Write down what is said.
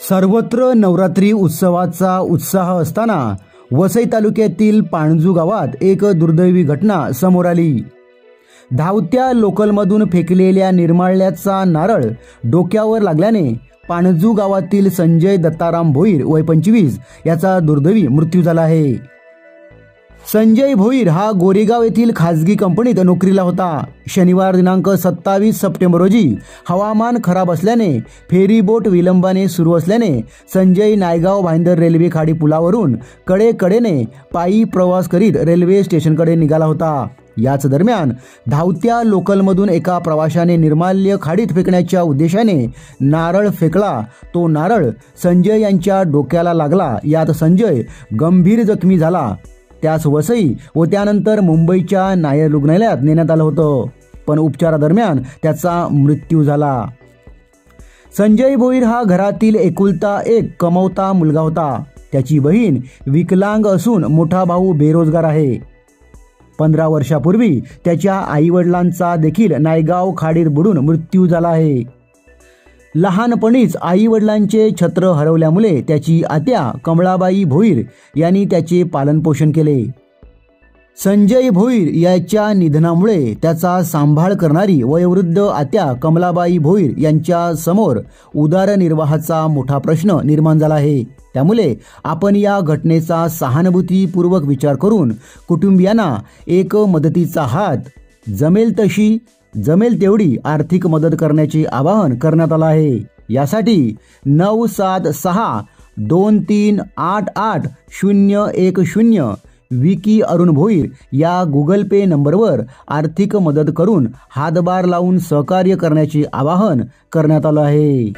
सर्वत्र नवरात्री उत्सवाचा उत्साह असताना वसई तालुक्यातील पाणजू गावात एक दुर्दैवी घटना समोर आली। धावत्या लोकलमधून फेकलेल्या निर्माल्याचा नारळ डोक्यावर लागल्याने पाणजू गावातील संजय दत्ताराम भोईर वय 25 याचा दुर्दैवी मृत्यू झाला आहे। संजय भोईर हा गोरेगाव येथील खाजगी कंपनीत नोकरीला होता। शनिवार दिनांक 27 सप्टेंबर रोजी हवामान खराब असल्याने फेरी बोट विलंबाने सुरू असल्याने संजय नायगाव भाईंदर रेल्वे खाडी पुलावरून कडेकडेने पायी प्रवास करीत रेल्वे स्टेशनकडे निघाला होता। याच दरम्यान धावत्या लोकलमधून एका प्रवाशाने निर्माल्य खाडीत फेकण्याच्या उद्देशाने नारळ फेकला। तो नारळ संजय यांच्या डोक्याला लागला। यात संजय गंभीर जखमी झाला। त्यास वसई व त्यानंतर मुंबईच्या नायर रुग्णालयात नेण्यात आलं होतं, पण उपचारादरम्यान त्याचा मृत्यू झाला। संजय भोईर हा घरातील एकुलता एक कमवता मुलगा होता। त्याची बहीण विकलांग असून मोठा भाऊ बेरोजगार आहे। 15 वर्षापूर्वी त्याच्या आईवडिलांचा देखील नायगाव खाडीत बुडून मृत्यू झाला आहे। लहानपणीच आईवडिलांचे छत्र हरवल्यामुळे त्याची आत्या कमळाबाई भोईर यांनी त्याचे पालनपोषण केले। संजय भोईर याच्या निधनामुळे त्याचा सांभाळ करणारी वयोवृद्ध आत्या कमलाबाई भोईर यांच्या समोर उदरनिर्वाहाचा मोठा प्रश्न निर्माण झाला आहे। त्यामुळे आपण या घटनेचा सहानुभूतीपूर्वक विचार करून कुटुंबियांना एक मदतीचा हात जमेल तेवढी आर्थिक मदत करण्याचे आवाहन करण्यात आले आहे। यासाठी 97623888010 विकी अरुण भोईर या गुगल पे नंबरवर आर्थिक मदत करून हातभार लावून सहकार्य करण्याचे आवाहन करण्यात आले आहे।